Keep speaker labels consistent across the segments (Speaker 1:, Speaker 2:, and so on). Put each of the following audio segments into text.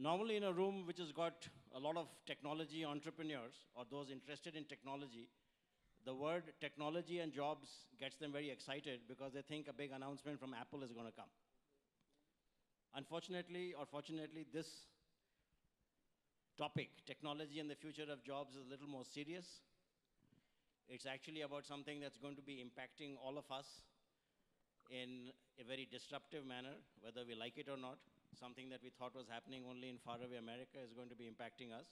Speaker 1: Normally in a room which has got a lot of technology entrepreneurs or those interested in technology, the word technology and jobs gets them very excited because they think a big announcement from Apple is going to come. Unfortunately, or fortunately, this topic, technology and the future of jobs, is a little more serious. It's actually about something that's going to be impacting all of us in a very disruptive manner, whether we like it or not. Something that we thought was happening only in faraway America is going to be impacting us.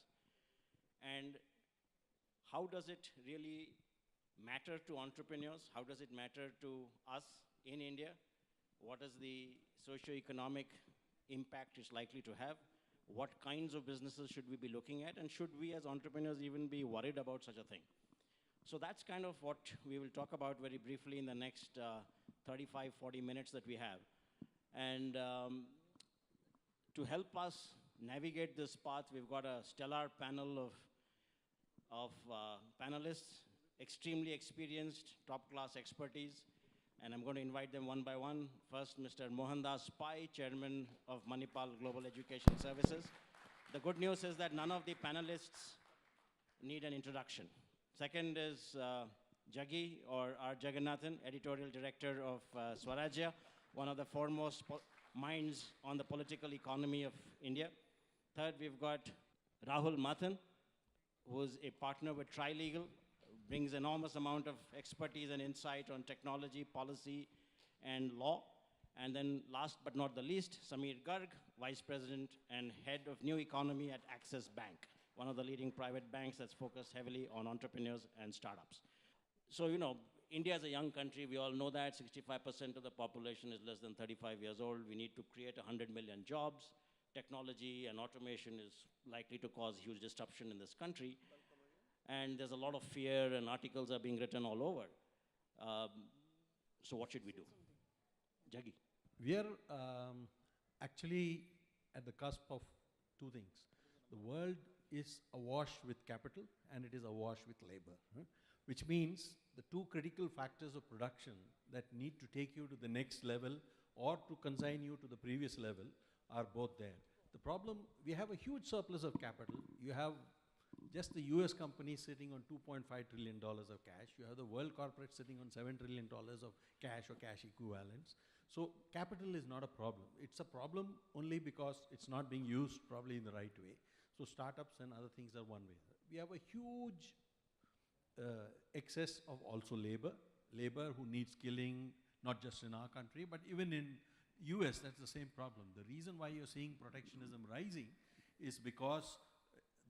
Speaker 1: And how does it really matter to entrepreneurs? How does it matter to us in India? What is the socio-economic impact it's likely to have? What kinds of businesses should we be looking at? And should we as entrepreneurs even be worried about such a thing? So that's kind of what we will talk about very briefly in the next 35, 40 minutes that we have. And to help us navigate this path, we've got a stellar panel of panelists, extremely experienced, top-class expertise. And I'm going to invite them one by one. First, Mr. Mohandas Pai, Chairman of Manipal Global Education Services. The good news is that none of the panelists need an introduction. Second is Jaggi, or R. Jagannathan, Editorial Director of Swarajya, one of the foremost minds on the political economy of India. Third, we've got Rahul Martin, who's a partner with Trilegal, brings enormous amount of expertise and insight on technology, policy, and law. And then last but not the least, Sameer Garg, Vice President and Head of New Economy at Axis Bank, one of the leading private banks that's focused heavily on entrepreneurs and startups. So, you know, India is a young country. We all know that 65% of the population is less than 35 years old. We need to create 100 million jobs. Technology and automation is likely to cause huge disruption in this country. And there's a lot of fear, and articles are being written all over. So what should we do? Jaggi.
Speaker 2: We are actually at the cusp of two things. The world is awash with capital, and it is awash with labor, which means the two critical factors of production that need to take you to the next level or to consign you to the previous level are both there. The problem, we have a huge surplus of capital. You have just the US companies sitting on $2.5 trillion of cash. You have the world corporates sitting on $7 trillion of cash or cash equivalents. So capital is not a problem. It's a problem only because it's not being used probably in the right way. So startups and other things are one way. We have a huge excess of also labor who needs skilling, not just in our country, but even in US, that's the same problem. The reason why you're seeing protectionism rising is because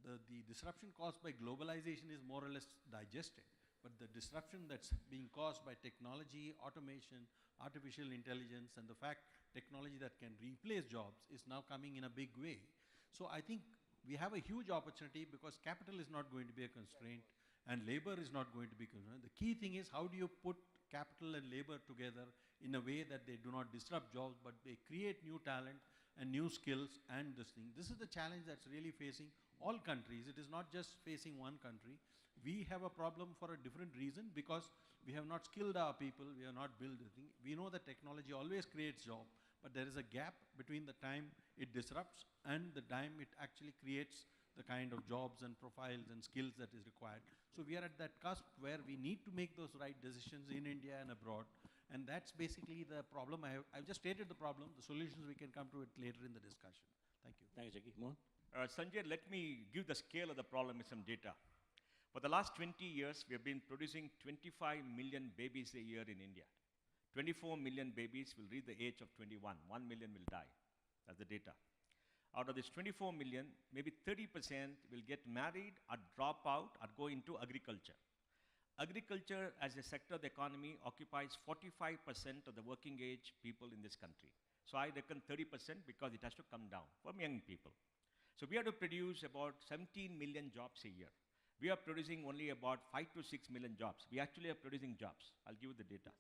Speaker 2: the disruption caused by globalization is more or less digested. But the disruption that's being caused by technology, automation, artificial intelligence, and the fact technology that can replace jobs is now coming in a big way. So I think we have a huge opportunity because capital is not going to be a constraint and labor is not going to be a constraint. The key thing is how do you put capital and labor together in a way that they do not disrupt jobs, but they create new talent and new skills and this thing. This is the challenge that's really facing all countries. It is not just facing one country. We have a problem for a different reason because we have not skilled our people, we have not built the thing. We know that technology always creates jobs, but there is a gap between the time it disrupts and the time it actually creates the kind of jobs and profiles and skills that is required. So we are at that cusp where we need to make those right decisions in India and abroad. And that's basically the problem. I've just stated the problem. The solutions, we can come to it later in the discussion. Thank you.
Speaker 1: Thanks, Jaggi. Mohan?
Speaker 3: Sanjay, let me give the scale of the problem with some data. For the last 20 years, we have been producing 25 million babies a year in India. 24 million babies will reach the age of 21. 1 million will die. That's the data. Out of this 24 million, maybe 30% will get married or drop out or go into agriculture. Agriculture as a sector of the economy occupies 45% of the working age people in this country. So I reckon 30% because it has to come down for young people. So we have to produce about 17 million jobs a year. We are producing only about 5 to 6 million jobs. We actually are producing jobs. I'll give you the data.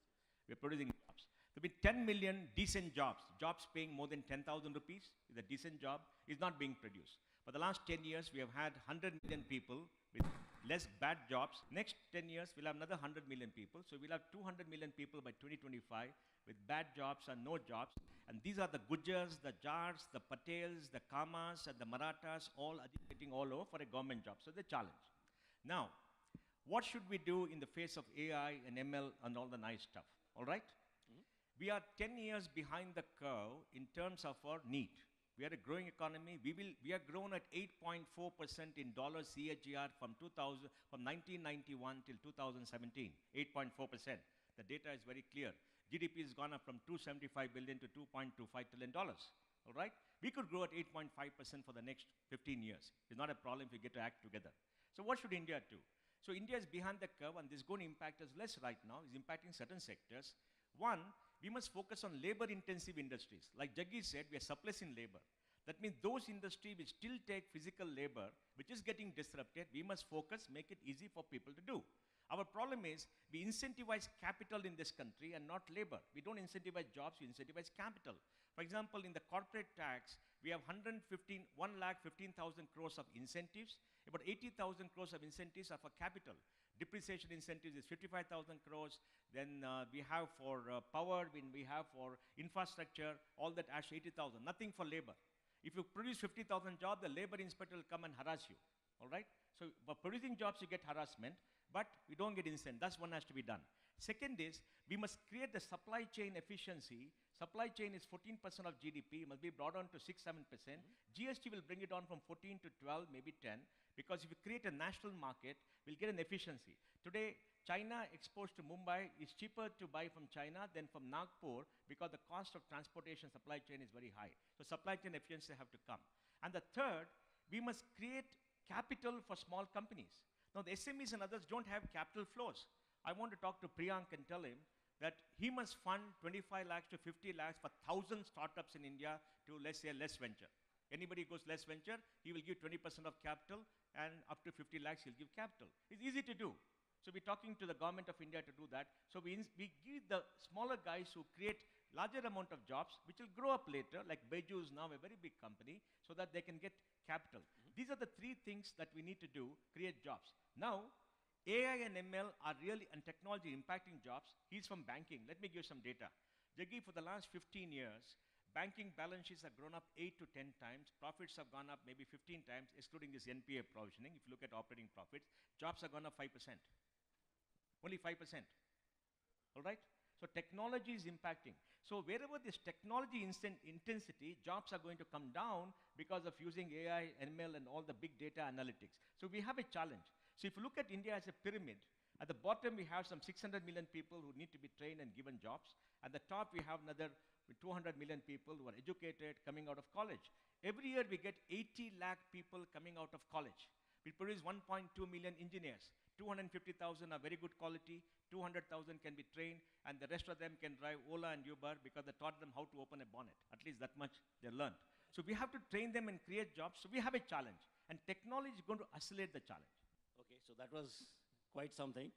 Speaker 3: We're producing jobs. There will be 10 million decent jobs. Jobs paying more than 10,000 rupees is a decent job, is not being produced. For the last 10 years, we have had 100 million people with less bad jobs. Next 10 years, we'll have another 100 million people. So we'll have 200 million people by 2025 with bad jobs and no jobs. And these are the Gujars, the Jars, the Patels, the Kamas, and the Marathas, all agitating all over for a government job. So the challenge. Now, what should we do in the face of AI and ML and all the nice stuff? All right? We are 10 years behind the curve in terms of our need. We are a growing economy. We have grown at 8.4% in dollar CAGR from 1991 till 2017. 8.4%. The data is very clear. GDP has gone up from $275 billion to $2.25 trillion. All right? We could grow at 8.5% for the next 15 years. It's not a problem if we get to act together. So what should India do? So India is behind the curve, and this is going to impact us less right now. It's impacting certain sectors. One, we must focus on labor-intensive industries. Like Jaggi said, we are surplusing labor. That means those industries which still take physical labor, which is getting disrupted, we must focus, make it easy for people to do. Our problem is we incentivize capital in this country and not labor. We don't incentivize jobs, we incentivize capital. For example, in the corporate tax, we have 1,15,000 crores of incentives. About 80,000 crores of incentives are for capital. Depreciation incentives is 55,000 crores. Then we have for power, we have for infrastructure, all that adds 80,000. Nothing for labor. If you produce 50,000 jobs, the labor inspector will come and harass you. All right? So for producing jobs, you get harassment, but we don't get incentive. That's one has to be done. Second is, we must create the supply chain efficiency. Supply chain is 14% of GDP, must be brought down to 6-7%. GST will bring it down from 14 to 12, maybe 10, because if you create a national market, we'll get an efficiency. Today, China exports to Mumbai is cheaper to buy from China than from Nagpur because the cost of transportation supply chain is very high. So supply chain efficiency have to come. And the third, we must create capital for small companies. Now the SMEs and others don't have capital flows. I want to talk to Priyank and tell him that he must fund 25 lakhs to 50 lakhs for 1,000 startups in India to, let's say, less venture. Anybody goes less venture, he will give 20% of capital, and up to 50 lakhs he'll give capital. It's easy to do. So we're talking to the government of India to do that. So we give the smaller guys who create larger amount of jobs, which will grow up later, like Beju is now a very big company, so that they can get capital. These are the three things that we need to do, create jobs. Now, AI and ML are really, and technology impacting jobs. He's from banking. Let me give some data. Jaggi, for the last 15 years, banking balance sheets have grown up 8 to 10 times. Profits have gone up maybe 15 times, excluding this NPA provisioning. If you look at operating profits, jobs have gone up 5%. Only 5%. All right? So technology is impacting. So wherever this technology intensity, jobs are going to come down because of using AI, ML, and all the big data analytics. So we have a challenge. So if you look at India as a pyramid, at the bottom we have some 600 million people who need to be trained and given jobs. At the top we have another 200 million people who are educated, coming out of college. Every year we get 80 lakh people coming out of college. We produce 1.2 million engineers. 250,000 are very good quality, 200,000 can be trained, and the rest of them can drive Ola and Uber because they taught them how to open a bonnet. At least that much they learned. So we have to train them and create jobs. So we have a challenge, and technology is going to accelerate the challenge.
Speaker 1: Okay, so that was quite something.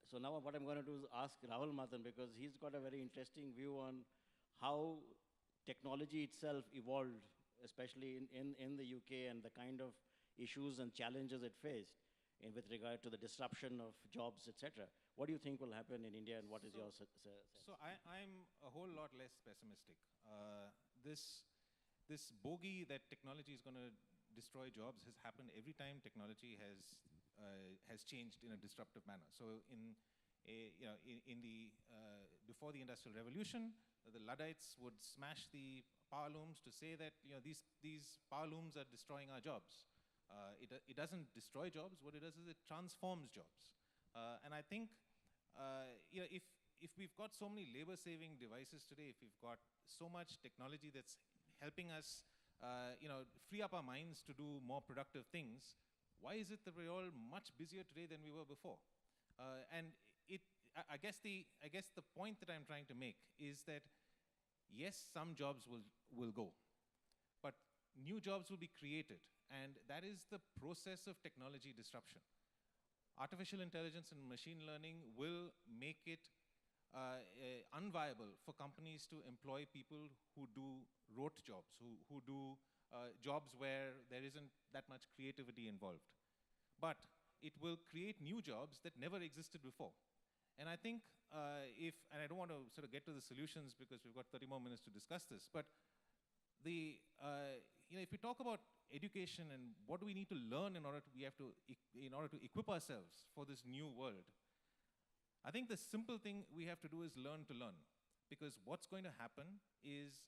Speaker 1: So now what I'm going to do is ask Rahul Martin, because he's got a very interesting view on how technology itself evolved, especially in the UK, and the kind of issues and challenges it faced with regard to the disruption of jobs, etc. What do you think will happen in India, and what is your sense?
Speaker 4: So I'm a whole lot less pessimistic. This bogey that technology is going to destroy jobs has happened every time technology has changed in a disruptive manner. So before the Industrial Revolution, the Luddites would smash the power looms to say that these power looms are destroying our jobs. It doesn't destroy jobs. What it does is it transforms jobs. And I think if we've got so many labor-saving devices today, if we've got so much technology that's helping us free up our minds to do more productive things, why is it that we're all much busier today than we were before? And I guess the point that I'm trying to make is that yes, some jobs will go, but new jobs will be created, and that is the process of technology disruption. Artificial intelligence and machine learning will make it unviable for companies to employ people who do rote jobs, who do jobs where there isn't that much creativity involved. But it will create new jobs that never existed before. And I think and I don't want to sort of get to the solutions because we've got 30 more minutes to discuss this, but if we talk about education and what do we need to learn in order to equip ourselves for this new world, I think the simple thing we have to do is learn to learn. Because what's going to happen is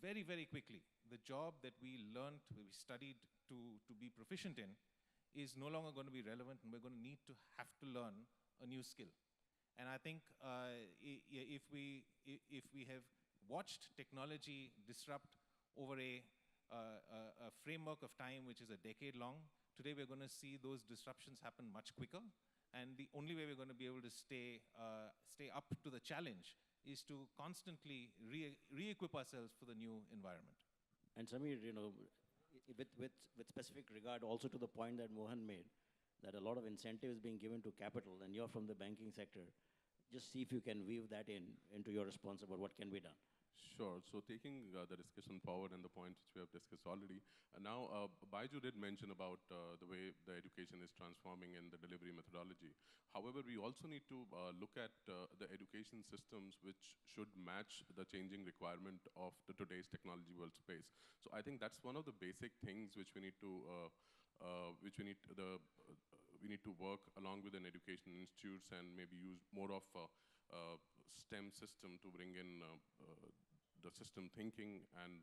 Speaker 4: very, very quickly, the job that we learned, we studied to be proficient in, is no longer going to be relevant, and we're going to need to have to learn a new skill. And I think if we have watched technology disrupt over a framework of time which is a decade long, today we're going to see those disruptions happen much quicker. And the only way we're going to be able to stay up to the challenge is to constantly re-equip ourselves for the new environment.
Speaker 1: And Samir, with specific regard also to the point that Mohan made, that a lot of incentive is being given to capital, and you're from the banking sector, just see if you can weave that into your response about what can be done.
Speaker 5: Sure. So taking the discussion forward and the points which we have discussed already, now Baiju did mention about the way the education is transforming in the delivery methodology. However, we also need to look at the education systems which should match the changing requirement of today's technology world space. So I think that's one of the basic things which we need to we need to work along with an education institutes and maybe use more of STEM system to bring in the system thinking and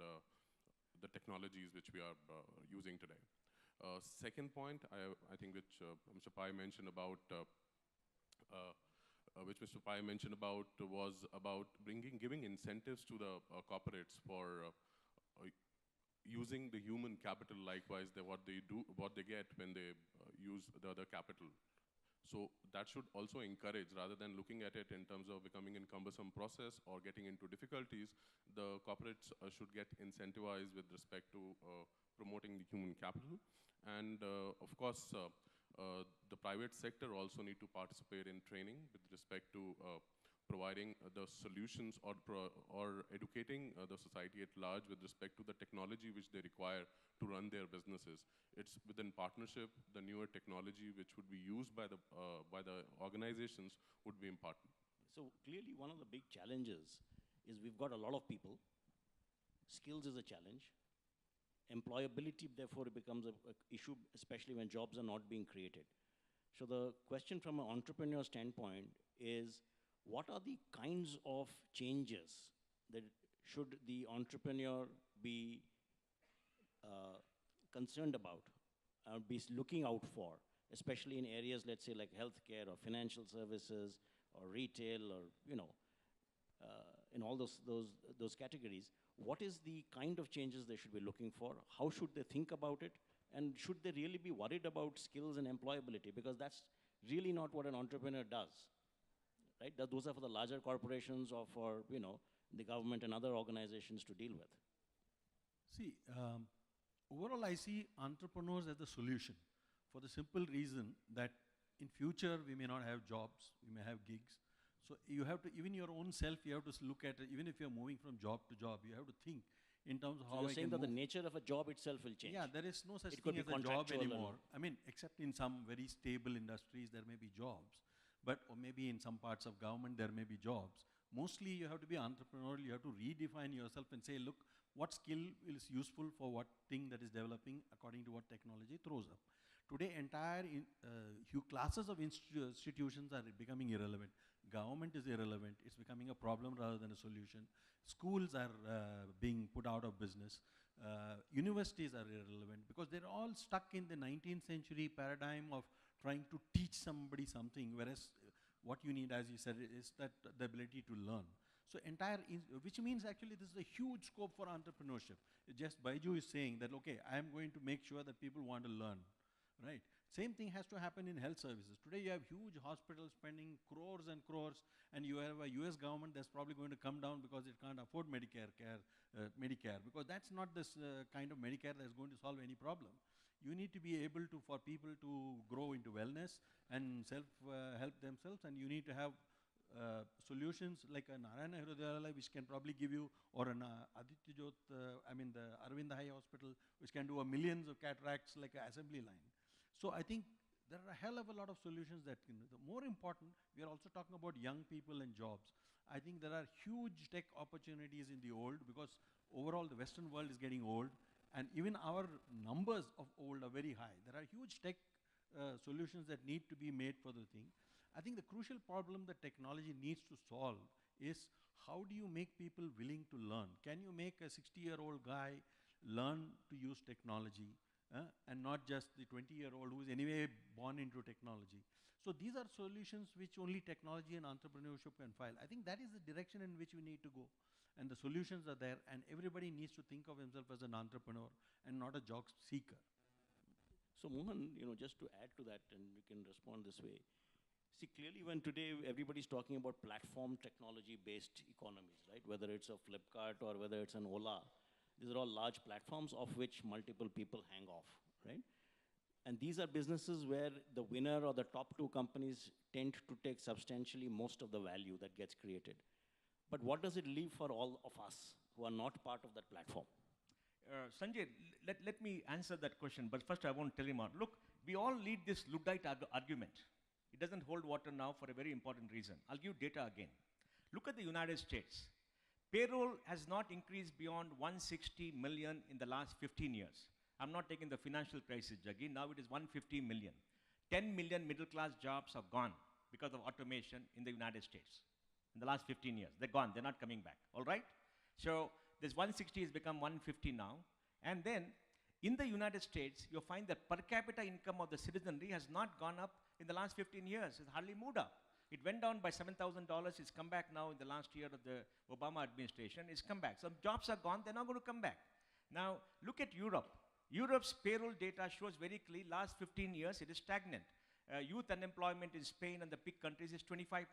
Speaker 5: the technologies which we are using today. Second point, I think which Mr. Pai mentioned about was about giving incentives to the corporates for using the human capital likewise, what they get when they use the other capital. So that should also encourage, rather than looking at it in terms of becoming a cumbersome process or getting into difficulties, the corporates should get incentivized with respect to promoting the human capital. And of course, the private sector also need to participate in training with respect to providing the solutions or educating the society at large with respect to the technology which they require to run their businesses. It's within partnership, the newer technology which would be used by the organizations would be important.
Speaker 1: So clearly one of the big challenges is we've got a lot of people. Skills is a challenge. Employability, therefore, becomes an issue, especially when jobs are not being created. So the question from an entrepreneur standpoint is, what are the kinds of changes that should the entrepreneur be concerned about, be looking out for, especially in areas, let's say, like healthcare or financial services or retail or, in all those categories? What is the kind of changes they should be looking for? How should they think about it? And should they really be worried about skills and employability? Because that's really not what an entrepreneur does. Right? Those are for the larger corporations or for, the government and other organizations to deal with.
Speaker 2: See, overall I see entrepreneurs as the solution for the simple reason that in future we may not have jobs, we may have gigs. So you have to, even your own self, you have to look at it, even if you're moving from job to job, you have to think in terms of how
Speaker 1: you're saying that the nature of a job itself will change.
Speaker 2: Yeah, there is no such
Speaker 1: It could
Speaker 2: thing
Speaker 1: be
Speaker 2: as a job
Speaker 1: contractual
Speaker 2: anymore. I mean, except in some very stable industries, there may be jobs. But or maybe in some parts of government, there may be jobs. Mostly you have to be entrepreneurial, you have to redefine yourself and say, look, what skill is useful for what thing that is developing according to what technology throws up. Today, entire classes of institutions are becoming irrelevant. Government is irrelevant. It's becoming a problem rather than a solution. Schools are being put out of business. Universities are irrelevant because they're all stuck in the 19th century paradigm of trying to teach somebody something, whereas what you need, as you said, is that the ability to learn. So which means actually this is a huge scope for entrepreneurship. Just Baiju is saying that, okay, I'm going to make sure that people want to learn, right? Same thing has to happen in health services. Today you have huge hospitals spending crores and crores, and you have a US government that's probably going to come down because it can't afford Medicare, because that's not this kind of Medicare that's going to solve any problem. You need to be able to, for people to grow into wellness and help themselves, and you need to have solutions like a Narayana Hridayalaya, which can probably give you, or an Aditya Jyot, the Arvind Eye Hospital, which can do millions of cataracts like an assembly line. So I think there are a hell of a lot of solutions that can, the more important, we are also talking about young people and jobs. I think there are huge tech opportunities in the old, because overall the Western world is getting old, and even our numbers of old are very high. There are huge tech solutions that need to be made for the thing. I think the crucial problem that technology needs to solve is, how do you make people willing to learn? Can you make a 60-year-old guy learn to use technology, and not just the 20-year-old who is anyway born into technology? So these are solutions which only technology and entrepreneurship can file. I think that is the direction in which we need to go. And the solutions are there, and everybody needs to think of himself as an entrepreneur and not a job seeker.
Speaker 1: So Mohan, just to add to that, and you can respond this way. See, clearly when today everybody's talking about platform technology-based economies, right? Whether it's a Flipkart or whether it's an Ola, these are all large platforms of which multiple people hang off, right? And these are businesses where the winner or the top 2 companies tend to take substantially most of the value that gets created. But what does it leave for all of us who are not part of that platform?
Speaker 3: Sanjay, let me answer that question, but first I want to tell him out. Look, we all lead this Luddite argument. It doesn't hold water now for a very important reason. I'll give data again. Look at the United States. Payroll has not increased beyond 160 million in the last 15 years. I'm not taking the financial crisis, Jaggi. Now it is 150 million. 10 million middle-class jobs are gone because of automation in the United States in the last 15 years. They're gone. They're not coming back. All right? So this 160 has become 150 now. And then in the United States, you'll find that per capita income of the citizenry has not gone up in the last 15 years. It's hardly moved up. It went down by $7,000. It's come back now in the last year of the Obama administration. It's come back. Some jobs are gone. They're not going to come back. Now, look at Europe. Europe's payroll data shows very clearly last 15 years it is stagnant. Youth unemployment in Spain and the big countries is 25%.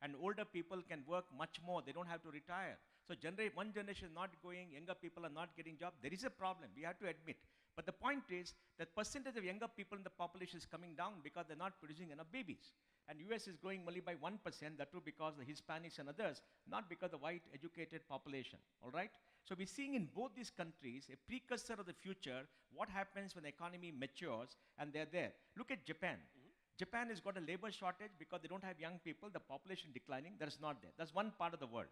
Speaker 3: And older people can work much more. They don't have to retire. So one generation is not going, younger people are not getting jobs. There is a problem. We have to admit. But the point is that percentage of younger people in the population is coming down because they're not producing enough babies. And US is growing only by 1%, that too because the Hispanics and others, not because the white educated population, all right? So we're seeing in both these countries a precursor of the future, what happens when the economy matures and they're there. Look at Japan. Japan has got a labor shortage because they don't have young people, the population declining, that's not there. That's one part of the world.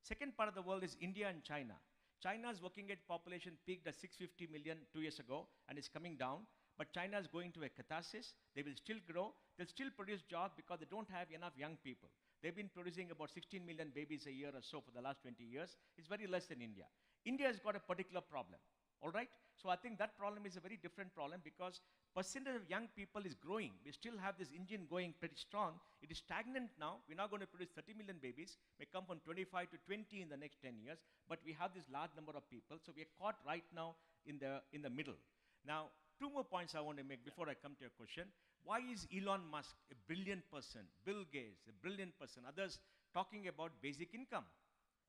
Speaker 3: Second part of the world is India and China. China's working age population peaked at 650 million 2 years ago and is coming down. But China is going to a catharsis. They will still grow. They'll still produce jobs because they don't have enough young people. They've been producing about 16 million babies a year or so for the last 20 years. It's very less than India. India has got a particular problem, all right? So I think that problem is a very different problem because percentage of young people is growing. We still have this engine going pretty strong. It is stagnant now. We're not going to produce 30 million babies. May come from 25 to 20 in the next 10 years. But we have this large number of people. So we are caught right now in the middle. Now, 2 more points I want to make before I come to your question. Why is Elon Musk a brilliant person, Bill Gates a brilliant person, others talking about basic income?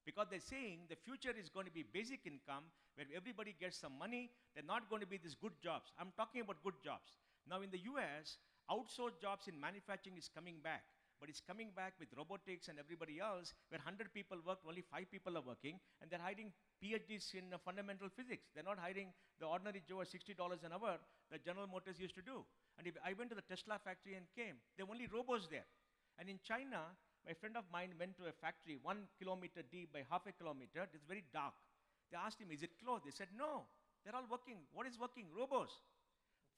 Speaker 3: Because they're saying the future is going to be basic income where everybody gets some money. They're not going to be these good jobs. I'm talking about good jobs. Now in the US, outsourced jobs in manufacturing is coming back. But it's coming back with robotics and everybody else, where 100 people work, only 5 people are working, and they're hiring PhDs in fundamental physics. They're not hiring the ordinary Joe at $60 an hour that General Motors used to do. And if I went to the Tesla factory and came, there were only robots there. And in China, my friend of mine went to a factory 1 kilometer deep by half a kilometer. It's very dark. They asked him, is it closed? They said, no, they're all working. What is working? Robots.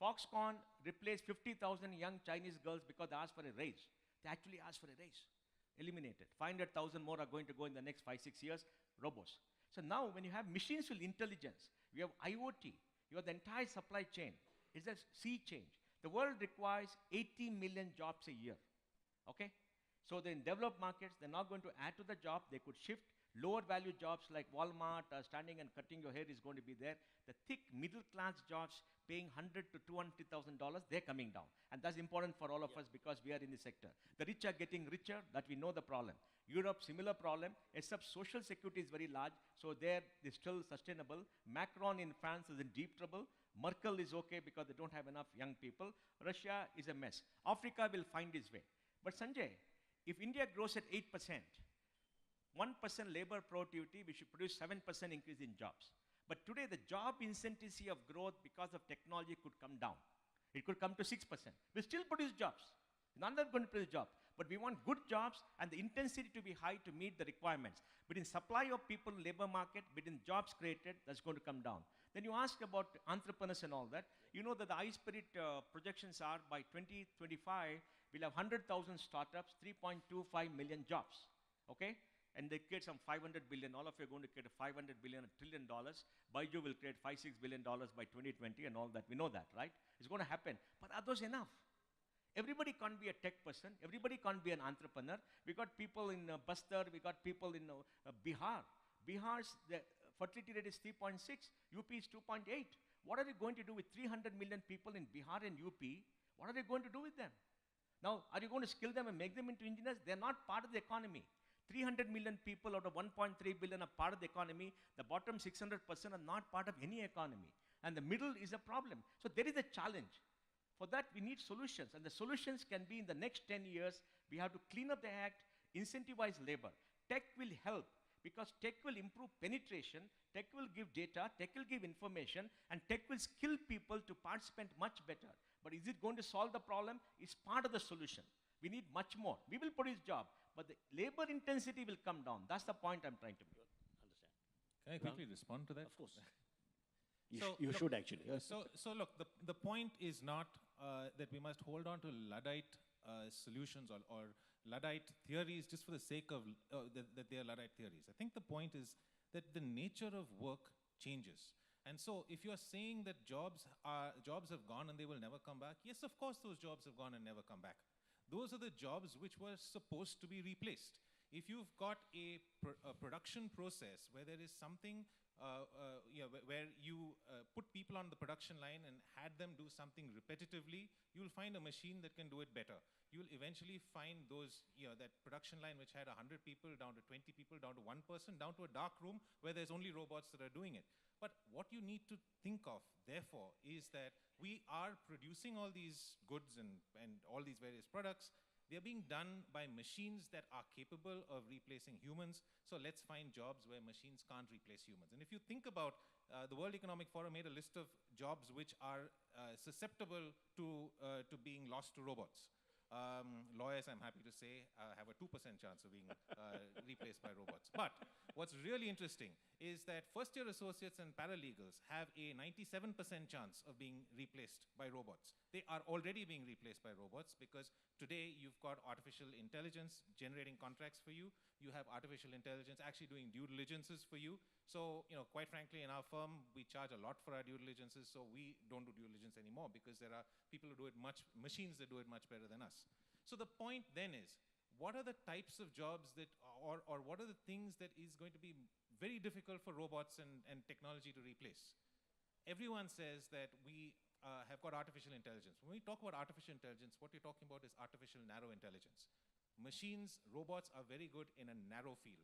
Speaker 3: Foxconn replaced 50,000 young Chinese girls because they asked for a raise. They actually asked for a raise. Eliminated. 500,000 more are going to go in the next 5-6 years. Robots. So now when you have machines with intelligence, we have IoT, you have the entire supply chain. It's a sea change. The world requires 80 million jobs a year. Okay? So in developed markets, they're not going to add to the job. They could shift. Lower value jobs like Walmart, standing and cutting your hair is going to be there. The thick middle class jobs paying $100,000 to $200,000, they're coming down. And that's important for all of us because we are in the sector. The rich are getting richer, that we know the problem. Europe, similar problem, except social security is very large, so they're still sustainable. Macron in France is in deep trouble. Merkel is okay because they don't have enough young people. Russia is a mess. Africa will find its way. But Sanjay, if India grows at 8%, 1% labor productivity, we should produce 7% increase in jobs. But today, the job intensity of growth because of technology could come down. It could come to 6%. We still produce jobs. We're not going to produce jobs. But we want good jobs and the intensity to be high to meet the requirements. Between supply of people, labor market, between jobs created, that's going to come down. Then you ask about entrepreneurs and all that. You know that the iSpirit projections are by 2025, we'll have 100,000 startups, 3.25 million jobs. Okay? And they create some 500 billion. All of you are going to create a 500 billion, $1 trillion. Baiju will create $5-6 billion by 2020 and all that. We know that, right? It's going to happen. But are those enough? Everybody can't be a tech person. Everybody can't be an entrepreneur. We got people in Bastar. We got people in Bihar. Bihar's the fertility rate is 3.6. UP is 2.8. What are they going to do with 300 million people in Bihar and UP? What are they going to do with them? Now, are you going to skill them and make them into engineers? They're not part of the economy. 300 million people out of 1.3 billion are part of the economy. The bottom 600% are not part of any economy. And the middle is a problem. So there is a challenge. For that, we need solutions. And the solutions can be in the next 10 years, we have to clean up the act, incentivize labor. Tech will help because tech will improve penetration, tech will give data, tech will give information, and tech will skill people to participate much better. But is it going to solve the problem? It's part of the solution. We need much more. We will produce jobs, but the labor intensity will come down. That's the point I'm trying to make.
Speaker 1: Understand?
Speaker 4: Can I quickly respond to that?
Speaker 1: Of course.
Speaker 4: You
Speaker 1: should actually.
Speaker 4: So look, the point is not that we must hold on to Luddite solutions or Luddite theories just for the sake of that they are Luddite theories. I think the point is that the nature of work changes. And so if you're saying that jobs have gone and they will never come back, yes, of course those jobs have gone and never come back. Those are the jobs which were supposed to be replaced. If you've got a production process where there is something where you put people on the production line and had them do something repetitively, you'll find a machine that can do it better. You'll eventually find those, that production line which had 100 people down to 20 people, down to one person, down to a dark room where there's only robots that are doing it. But what you need to think of, therefore, is that we are producing all these goods and all these various products. They're being done by machines that are capable of replacing humans. So let's find jobs where machines can't replace humans. And if you think about the World Economic Forum made a list of jobs which are susceptible to being lost to robots. Lawyers, I'm happy to say, have a 2% chance of being replaced by robots. But what's really interesting is that first-year associates and paralegals have a 97% chance of being replaced by robots. They are already being replaced by robots because today you've got artificial intelligence generating contracts for you. You have artificial intelligence actually doing due diligences for you. So, quite frankly, in our firm, we charge a lot for our due diligences, so we don't do due diligence anymore because there are people who do it machines that do it much better than us. So the point then is, what are the types of jobs that, or what are the things that is going to be very difficult for robots and technology to replace? Everyone says that we have got artificial intelligence. When we talk about artificial intelligence, what we're talking about is artificial narrow intelligence. Machines, robots are very good in a narrow field.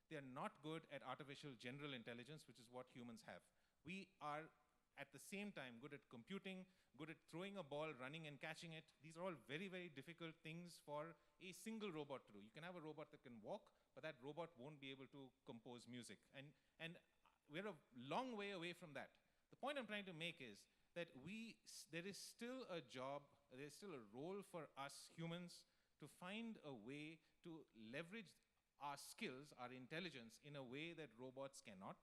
Speaker 4: They are not good at artificial general intelligence, which is what humans have. We are, at the same time, good at computing, good at throwing a ball, running and catching it. These are all very, very difficult things for a single robot to do. You can have a robot that can walk, but that robot won't be able to compose music. And we're a long way away from that. The point I'm trying to make is that there is still a job, there's still a role for us humans to find a way to leverage our skills, our intelligence, in a way that robots cannot.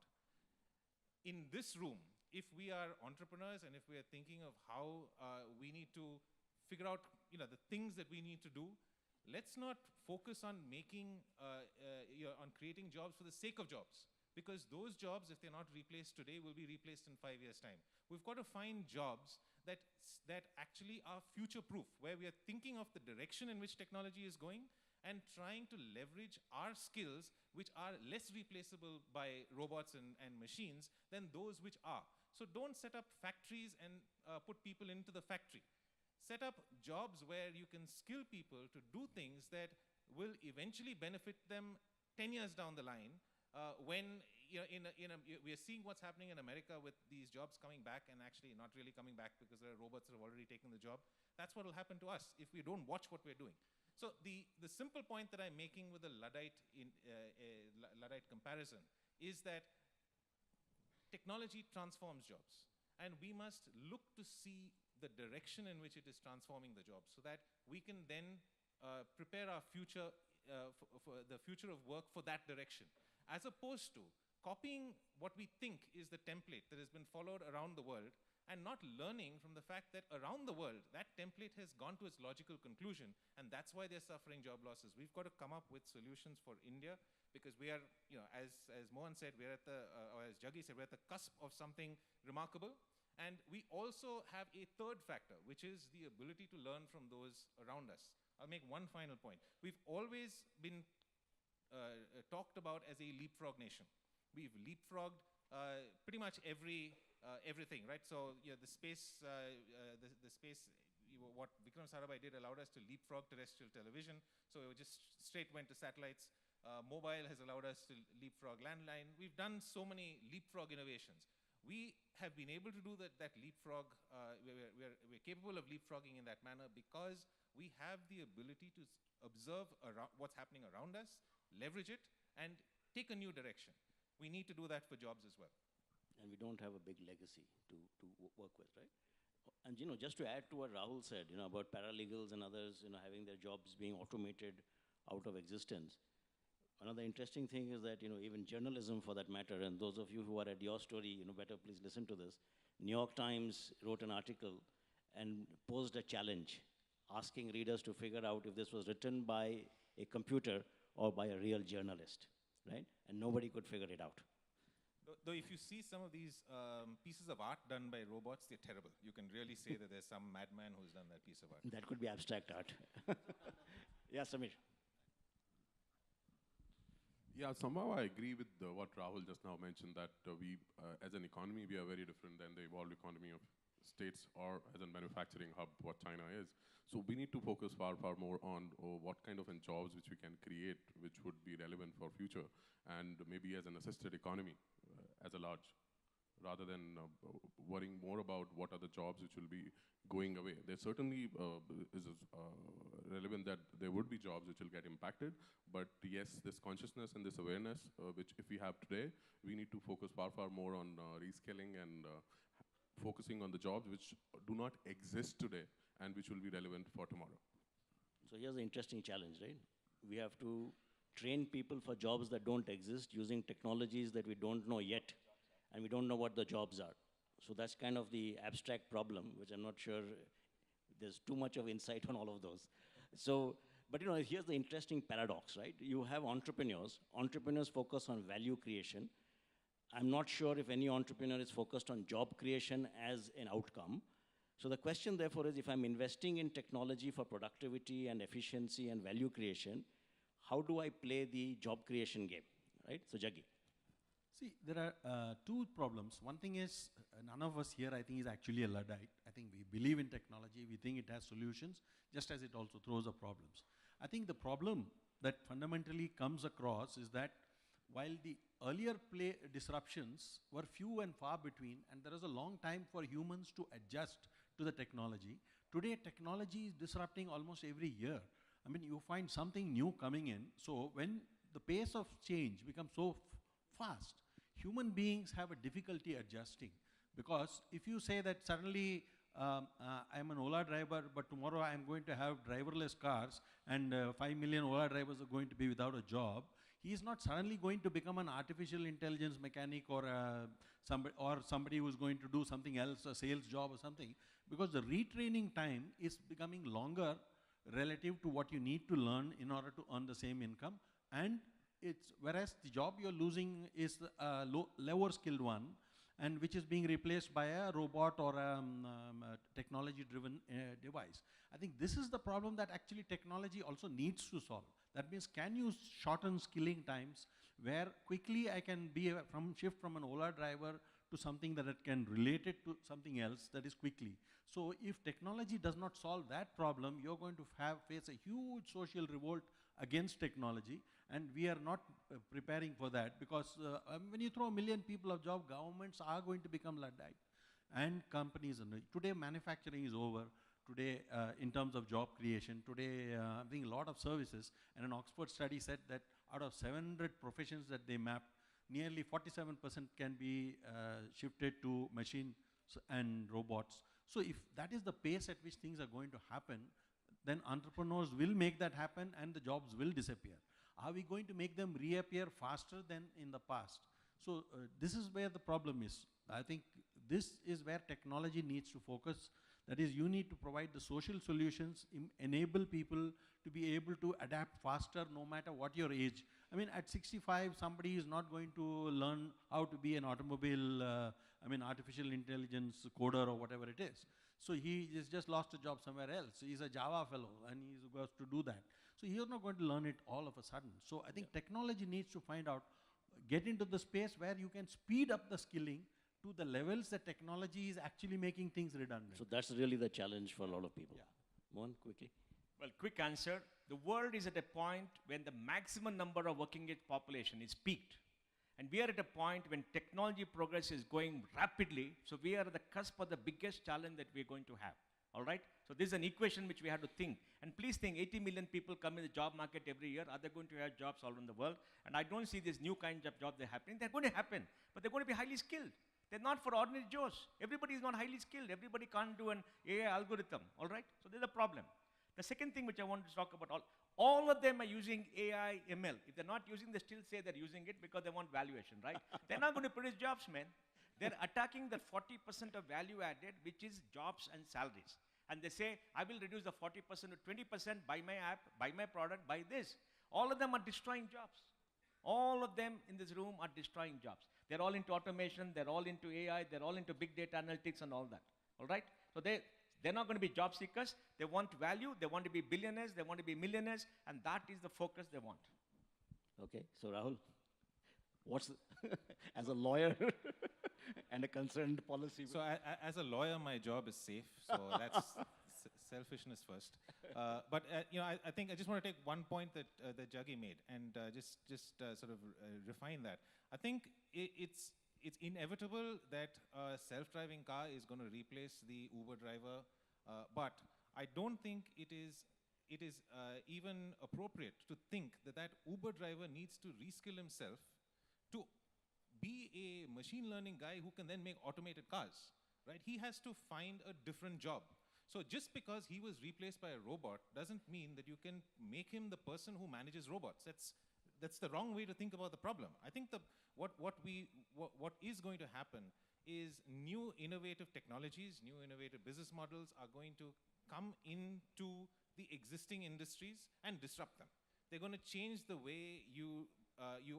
Speaker 4: In this room, if we are entrepreneurs and if we are thinking of how we need to figure out the things that we need to do, let's not focus on on creating jobs for the sake of jobs. Because those jobs, if they're not replaced today, will be replaced in 5 years' time. We've got to find jobs that actually are future-proof, where we are thinking of the direction in which technology is going and trying to leverage our skills, which are less replaceable by robots and machines than those which are. So don't set up factories and put people into the factory. Set up jobs where you can skill people to do things that will eventually benefit them 10 years down the line. When we are seeing what's happening in America with these jobs coming back and actually not really coming back because there are robots that have already taken the job. That's what will happen to us if we don't watch what we're doing. So the simple point that I'm making with the Luddite comparison is that technology transforms jobs, and we must look to see the direction in which it is transforming the job, so that we can then prepare our future, for the future of work for that direction, as opposed to copying what we think is the template that has been followed around the world, and not learning from the fact that around the world, that template has gone to its logical conclusion, and that's why they're suffering job losses. We've got to come up with solutions for India, because we are, as Mohan said, we're at the, or as Jaggi said, we're at the cusp of something remarkable. And we also have a third factor, which is the ability to learn from those around us. I'll make one final point. We've always been talked about as a leapfrog nation. We've leapfrogged pretty much everything, right? So the space, what Vikram Sarabhai did allowed us to leapfrog terrestrial television. So it just straight went to satellites. Mobile has allowed us to leapfrog landline. We've done so many leapfrog innovations. We have been able to do that leapfrog, we're capable of leapfrogging in that manner because we have the ability to observe what's happening around us, leverage it, and take a new direction. We need to do that for jobs as well.
Speaker 1: And we don't have a big legacy to work with, right? And just to add to what Rahul said, about paralegals and others, having their jobs being automated out of existence. Another interesting thing is that, even journalism for that matter, and those of you who are at YourStory, better please listen to this. New York Times wrote an article and posed a challenge, asking readers to figure out if this was written by a computer or by a real journalist, right? And nobody could figure it out.
Speaker 4: Though if you see some of these pieces of art done by robots, they're terrible. You can really say that there's some madman who's done that piece of art.
Speaker 1: That could be abstract art. Yeah, Samir.
Speaker 5: Yeah, somehow I agree with what Rahul just now mentioned, that we, as an economy, we are very different than the evolved economy of states, or as a manufacturing hub, what China is. So we need to focus far, far more on what kind of jobs which we can create, which would be relevant for future, and maybe as an assisted economy as a large, rather than worrying more about what are the jobs which will be going away. There certainly is relevant that there would be jobs which will get impacted, but yes, this consciousness and this awareness, which if we have today, we need to focus far, far more on reskilling and focusing on the jobs which do not exist today and which will be relevant for tomorrow.
Speaker 1: So here's the interesting challenge, right? We have to train people for jobs that don't exist using technologies that we don't know yet, and we don't know what the jobs are. So that's kind of the abstract problem, which I'm not sure there's too much of insight on all of those. So, but here's the interesting paradox, right? You have entrepreneurs. Entrepreneurs focus on value creation. I'm not sure if any entrepreneur is focused on job creation as an outcome. So the question, therefore, is if I'm investing in technology for productivity and efficiency and value creation, how do I play the job creation game, right? So, Jaggi.
Speaker 2: See, there are two problems. One thing is, none of us here, I think, is actually a Luddite. I think we believe in technology. We think it has solutions, just as it also throws up problems. I think the problem that fundamentally comes across is that while the earlier disruptions were few and far between, and there was a long time for humans to adjust to the technology, today technology is disrupting almost every year. I mean, you find something new coming in. So when the pace of change becomes so fast, human beings have a difficulty adjusting. Because if you say that suddenly I'm an Ola driver, but tomorrow I'm going to have driverless cars and 5 million Ola drivers are going to be without a job, he is not suddenly going to become an artificial intelligence mechanic or somebody who's going to do something else, a sales job or something, because the retraining time is becoming longer relative to what you need to learn in order to earn the same income. And whereas the job you're losing is a lower skilled one, and which is being replaced by a robot or a technology-driven device. I think this is the problem that actually technology also needs to solve. That means, can you shorten skilling times where quickly I can be shift from an Ola driver to something that it can relate it to something else that is quickly. So if technology does not solve that problem, you're going to face a huge social revolt against technology, and we are not preparing for that, because when you throw 1 million people of job, governments are going to become Luddite, and companies. Today manufacturing is over. Today, in terms of job creation, today I think a lot of services, and an Oxford study said that out of 700 professions that they mapped, nearly 47% can be shifted to machines and robots. So if that is the pace at which things are going to happen, then entrepreneurs will make that happen and the jobs will disappear. Are we going to make them reappear faster than in the past? So this is where the problem is. I think this is where technology needs to focus. That is, you need to provide the social solutions, enable people to be able to adapt faster no matter what your age. I mean, at 65, somebody is not going to learn how to be an automobile, artificial intelligence coder or whatever it is. So he has just lost a job somewhere else. He's a Java fellow and he's supposed to do that. So he's not going to learn it all of a sudden. So I think technology needs to find out, get into the space where you can speed up the skilling to the levels that technology is actually making things redundant.
Speaker 1: So that's really the challenge for a lot of people.
Speaker 2: Yeah.
Speaker 1: Mohan, quickly.
Speaker 3: Well, quick answer. The world is at a point when the maximum number of working age population is peaked. And we are at a point when technology progress is going rapidly. So we are at the cusp of the biggest challenge that we're going to have. All right? So this is an equation which we have to think. And please think, 80 million people come in the job market every year. Are they going to have jobs all around the world? And I don't see these new kinds of jobs that are happening. They're going to happen, but they're going to be highly skilled. They're not for ordinary Joes. Everybody is not highly skilled. Everybody can't do an AI algorithm. All right? So there's a problem. The second thing which I want to talk about, all of them are using AI, ML. If they're not using, they still say they're using it because they want valuation, right? They're not going to produce jobs, man. They're attacking that 40% of value added, which is jobs and salaries. And they say, I will reduce the 40% to 20%, buy my app, buy my product, buy this. All of them are destroying jobs. All of them in this room are destroying jobs. They're all into automation, they're all into AI, they're all into big data analytics and all that. All right? So they're not going to be job seekers. They want value, they want to be billionaires, they want to be millionaires, and that is the focus they want.
Speaker 1: Okay, so Rahul, what's as a lawyer and a concerned policy.
Speaker 4: So as a lawyer, my job is safe. So that's selfishness first. But I think I just want to take one point that Jaggi made and just sort of refine that. I think it's inevitable that a self-driving car is going to replace the Uber driver, but I don't think it is even appropriate to think that Uber driver needs to reskill himself to be a machine learning guy who can then make automated cars, right? He has to find a different job. So just because he was replaced by a robot doesn't mean that you can make him the person who manages robots. That's the wrong way to think about the problem. I think what is going to happen is new innovative technologies, new innovative business models are going to come into the existing industries and disrupt them. They're going to change the way you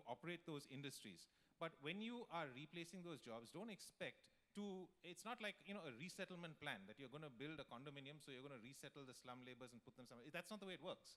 Speaker 4: operate those industries. But when you are replacing those jobs, don't expect it's not like a resettlement plan that you're going to build a condominium, so you're going to resettle the slum laborers and put them somewhere. That's not the way it works.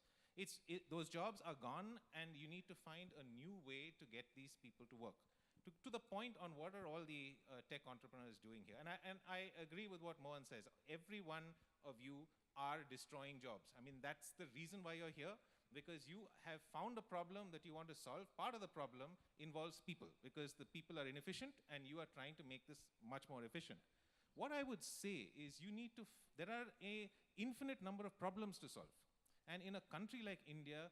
Speaker 4: Those jobs are gone, and you need to find a new way to get these people to work. To the point on what are all the tech entrepreneurs doing here, and I agree with what Mohan says. Every one of you are destroying jobs. I mean, that's the reason why you're here, because you have found a problem that you want to solve. Part of the problem involves people, because the people are inefficient and you are trying to make this much more efficient. What I would say is there are an infinite number of problems to solve. And in a country like India,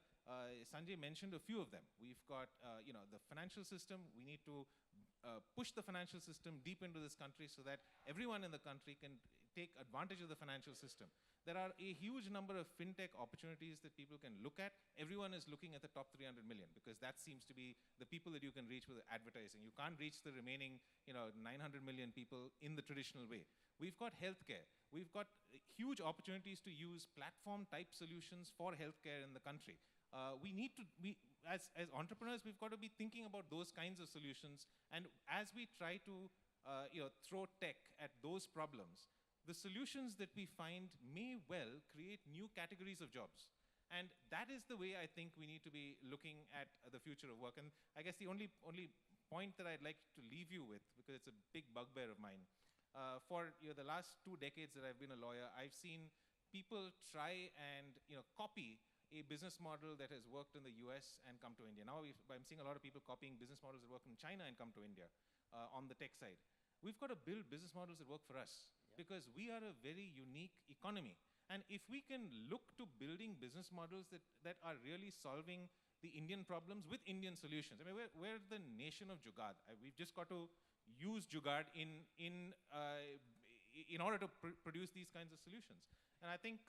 Speaker 4: Sanjay mentioned a few of them. We've got the financial system. We need to push the financial system deep into this country so that everyone in the country can take advantage of the financial system. There are a huge number of fintech opportunities that people can look at. Everyone is looking at the top 300 million because that seems to be the people that you can reach with advertising. You can't reach the remaining 900 million people in the traditional way. We've got healthcare. We've got huge opportunities to use platform-type solutions for healthcare in the country. As entrepreneurs, we've got to be thinking about those kinds of solutions. And as we try to throw tech at those problems, the solutions that we find may well create new categories of jobs. And that is the way I think we need to be looking at the future of work. And I guess the only point that I'd like to leave you with, because it's a big bugbear of mine, for the last 2 decades that I've been a lawyer, I've seen people try and copy a business model that has worked in the US and come to India. Now I'm seeing a lot of people copying business models that work in China and come to India on the tech side. We've got to build business models that work for us, because we are a very unique economy. And if we can look to building business models that are really solving the Indian problems with Indian solutions. I mean, we're the nation of Jugaad. We've just got to use Jugaad in in order to produce these kinds of solutions. And I think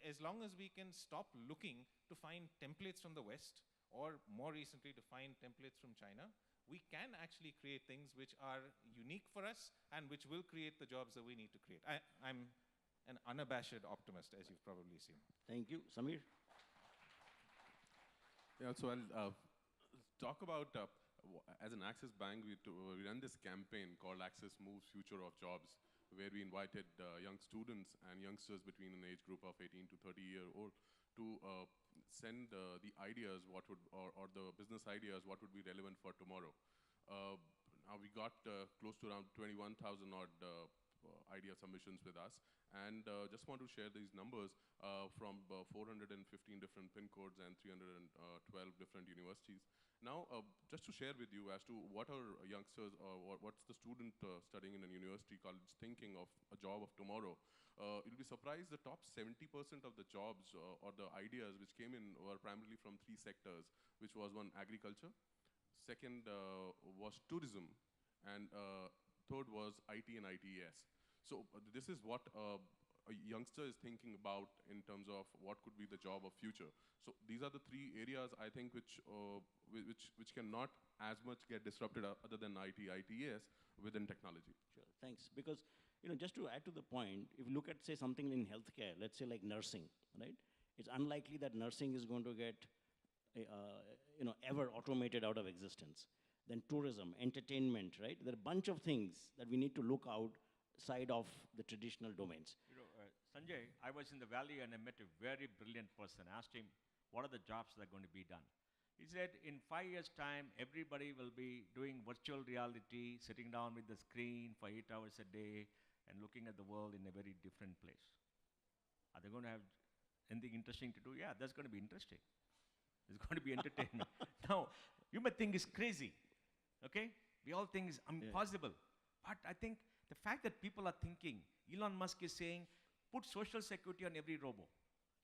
Speaker 4: as long as we can stop looking to find templates from the West, or more recently to find templates from China, we can actually create things which are unique for us and which will create the jobs that we need to create. I'm an unabashed optimist, as you've probably seen.
Speaker 1: Thank you. Samir?
Speaker 5: Yeah, so I'll talk about, as an Axis Bank, we run this campaign called Axis Moves Future of Jobs, where we invited young students and youngsters between an age group of 18 to 30-year-old to send the ideas, or the business ideas, what would be relevant for tomorrow. Now we got close to around 21,000 odd idea submissions with us, and just want to share these numbers from 415 different PIN codes and 312 different universities. Now, just to share with you as to what are youngsters, or what's the student studying in a university college thinking of a job of tomorrow, you'll be surprised the top 70% of the jobs or the ideas which came in were primarily from 3 sectors, which was one, agriculture, second was tourism, and third was IT and ITES. So this is what a youngster is thinking about in terms of what could be the job of future. So these are the 3 areas I think which cannot as much get disrupted other than IT, ITES within technology.
Speaker 1: Sure, thanks. Because, just to add to the point, if you look at, say, something in healthcare, let's say like nursing, right? It's unlikely that nursing is going to get, ever automated out of existence. Then tourism, entertainment, right? There are a bunch of things that we need to look outside of the traditional domains.
Speaker 3: Sanjay, I was in the Valley and I met a very brilliant person. I asked him, what are the jobs that are going to be done? He said, in 5 years' time, everybody will be doing virtual reality, sitting down with the screen for 8 hours a day and looking at the world in a very different place. Are they going to have anything interesting to do? Yeah, that's going to be interesting. It's going to be entertainment. Now, you might think it's crazy, okay? We all think it's impossible. But I think the fact that people are thinking, Elon Musk is saying, put social security on every robo.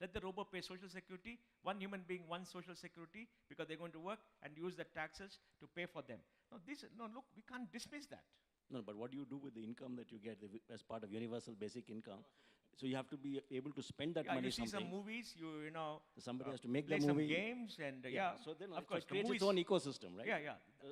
Speaker 3: Let the robo pay social security, one human being, one social security, because they're going to work and use the taxes to pay for them. Look, we can't dismiss that.
Speaker 1: No, but what do you do with the income that you get as part of universal basic income? So you have to be able to spend that money.
Speaker 3: You see
Speaker 1: something.
Speaker 3: some movies,
Speaker 1: somebody has to make
Speaker 3: play
Speaker 1: the movie.
Speaker 3: some games, and
Speaker 1: So then
Speaker 3: of course,
Speaker 1: it creates its own ecosystem, right?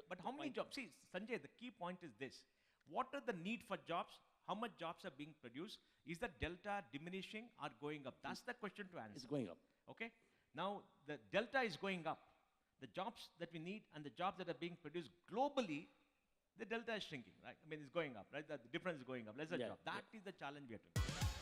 Speaker 3: But how many jobs? See, Sanjay, the key point is this. What are the need for jobs? How much jobs are being produced? Is the delta diminishing or going up? That's the question to answer.
Speaker 1: It's going up.
Speaker 3: Okay? Now, the delta is going up. The jobs that we need and the jobs that are being produced globally, the delta is shrinking, right? I mean, it's going up, right? The difference is going up. That's the job. That is the challenge we have to.